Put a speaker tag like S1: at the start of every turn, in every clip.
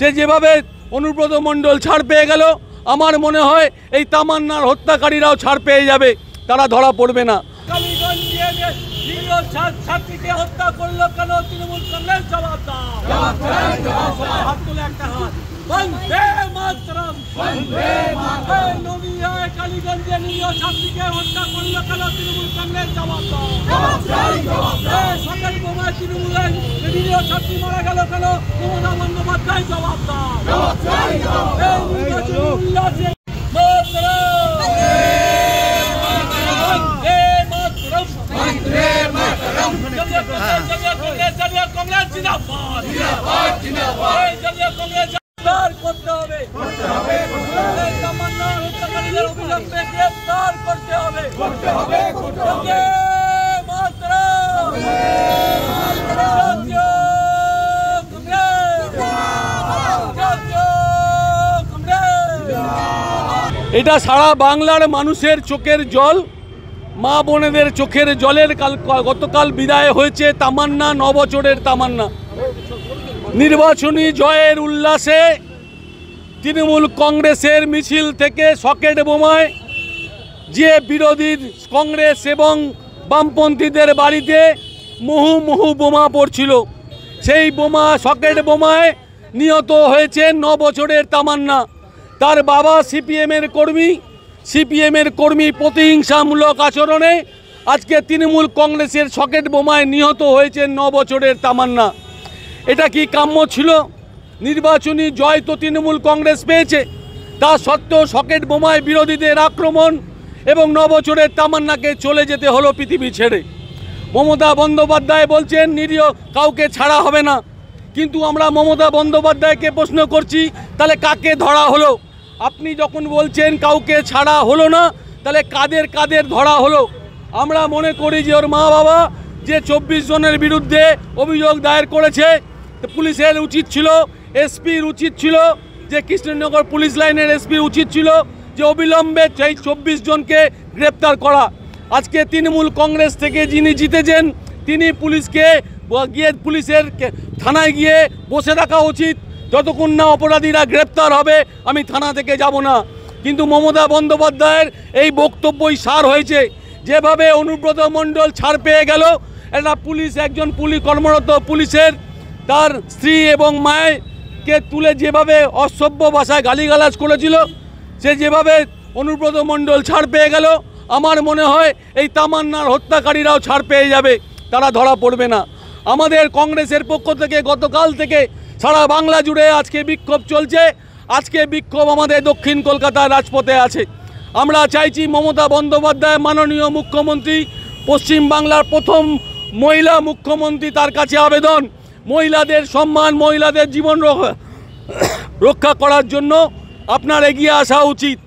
S1: সে যেভাবে অনুব্রত মণ্ডল ছাড় পেয়ে গেল, আমার মনে হয় এই তামান্নার হত্যাকারীরাও ছাড় পেয়ে যাবে, তারা ধরা পড়বে না। ছাত্রীকে হত্যা করলো কেন তৃণমূল কংগ্রেস? জবাব দাও। বন্দে মাতরম। নদিয়ায় কালীগঞ্জে নিরীহ ছাত্রীকে হত্যা করলো কেন তৃণমূল কংগ্রেস? জবাব দাও। সকাল বোমায় তৃণমূলের নিরীহ ছাত্রী মারা গেল কেন মমতা বন্দ্যোপাধ্যায়? জবাব দাও। এটা সারা বাংলার মানুষের চোখের জল, মা বোনেদের চোখের জলের গতকাল বিদায় হয়েছে তামান্না, 9 বছরের তামান্না। নির্বাচনী জয়ের উল্লাসে তৃণমূল কংগ্রেসের মিছিল থেকে সকেট বোমায় যে বিরোধী কংগ্রেস এবং বামপন্থীদের বাড়িতে মুহু মুহু বোমা পড়ছিল, সেই বোমা সকেট বোমায় নিহত হয়েছে 9 বছরের তামান্না। তার বাবা সিপিএমের কর্মী প্রতিহিংসামূলক আচরণে আজকে তৃণমূল কংগ্রেসের সকেট বোমায় নিহত হয়েছে 9 বছরের তামান্না। এটা কি কাম্য ছিল? নির্বাচনী জয় তো তৃণমূল কংগ্রেস পেয়েছে, তা সত্ত্বেও সকেট বোমায় বিরোধীদের আক্রমণ এবং 9 বছরের তামান্নাকে চলে যেতে হলো পৃথিবী ছেড়ে। মমতা বন্দ্যোপাধ্যায় বলছেন নিরীহ কাউকে ছাড়া হবে না, কিন্তু আমরা মমতা বন্দ্যোপাধ্যায়কে প্রশ্ন করছি, তাহলে কাকে ধরা হলো? আপনি যখন বলছেন কাউকে ছাড়া হলো না, তাহলে কাদের ধরা হলো? আমরা মনে করি যে ওর মা বাবা যে 24 জনের বিরুদ্ধে অভিযোগ দায়ের করেছে, পুলিশের উচিত ছিল, এসপির উচিত ছিল, যে কৃষ্ণনগর পুলিশ লাইনের এসপির উচিত ছিল যে অবিলম্বে সেই 24 জনকে গ্রেপ্তার করা। আজকে তৃণমূল কংগ্রেস থেকে যিনি জিতেছেন তিনি পুলিশের থানায় গিয়ে বসে রাখা উচিত, যতক্ষণ না অপরাধীরা গ্রেপ্তার হবে আমি থানা থেকে যাব না। কিন্তু মমতা বন্দ্যোপাধ্যায়ের এই বক্তব্যই সার হয়েছে। যেভাবে অনুব্রত মণ্ডল ছাড় পেয়ে গেল, একটা একজন কর্মরত পুলিশের তার স্ত্রী এবং মায়েরকে তুলে যেভাবে অসভ্য ভাষায় গালিগালাজ করেছিল, সে যেভাবে অনুব্রত মণ্ডল ছাড় পেয়ে গেল, আমার মনে হয় এই তামান্নার হত্যাকারীরাও ছাড় পেয়ে যাবে, তারা ধরা পড়বে না। আমাদের কংগ্রেসের পক্ষ থেকে গতকাল থেকে সারা বাংলা জুড়ে আজকে বিক্ষোভ চলছে। আজকে বিক্ষোভ আমাদের দক্ষিণ কলকাতার রাজপথে আছে। আমরা চাইছি মমতা বন্দ্যোপাধ্যায় মাননীয় মুখ্যমন্ত্রী, পশ্চিমবাংলার প্রথম মহিলা মুখ্যমন্ত্রী, তার কাছে আবেদন, মহিলাদের সম্মান, মহিলাদের জীবন রক্ষা করার জন্য আপনার এগিয়ে আসা উচিত।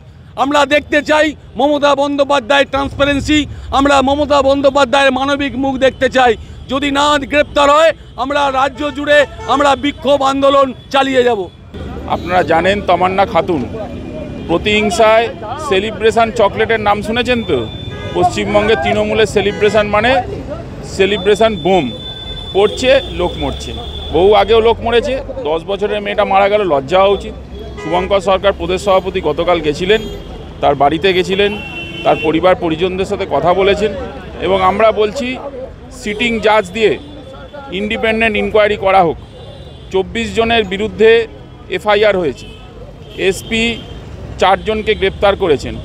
S1: আমরা দেখতে চাই মমতা বন্দ্যোপাধ্যায়ের ট্রান্সপারেন্সি, আমরা মমতা বন্দ্যোপাধ্যায়ের মানবিক মুখ দেখতে চাই। যদি না গ্রেপ্তার হয় আমরা রাজ্য জুড়ে আমরা বিক্ষোভ আন্দোলন চালিয়ে যাব।
S2: আপনারা জানেন তামান্না খাতুন প্রতিহিংসায় সেলিব্রেশন চকলেটের নাম শুনেছেন তো? পশ্চিমবঙ্গে তৃণমূলের সেলিব্রেশন মানে সেলিব্রেশন বোম পড়ছে, লোক মরছে, বহু আগেও লোক মরেছে। 10 বছরের মেয়েটা মারা গেল, লজ্জা হওয়া উচিত। শুভঙ্কর সরকার প্রদেশ সভাপতি গতকাল গেছিলেন, তার বাড়িতে গেছিলেন, তার পরিবার পরিজনদের সাথে কথা বলেছেন এবং আমরা বলছি সিটিং জাজ দিয়ে ইন্ডিপেন্ডেন্ট ইনকোয়ারি করা হোক। 24 জনের বিরুদ্ধে এফআইআর হয়েছে, এসপি 4 জনকে গ্রেপ্তার করেছেন,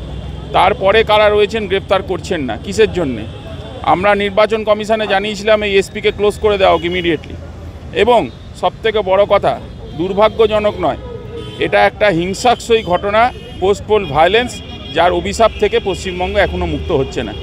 S2: তারপরে কারা রয়েছেন গ্রেপ্তার করছেন না, কিসের জন্যে? আমরা নির্বাচন কমিশনে জানিয়েছিলাম এই এসপিকে ক্লোজ করে দেওয়া হোক ইমিডিয়েটলি। এবং সবথেকে বড় কথা, দুর্ভাগ্যজনক নয়, এটা একটা হিংসাত্মক ঘটনা, পোস্ট পোল ভায়োলেন্স, যার অভিশাপ থেকে পশ্চিমবঙ্গ এখনও মুক্ত হচ্ছে না।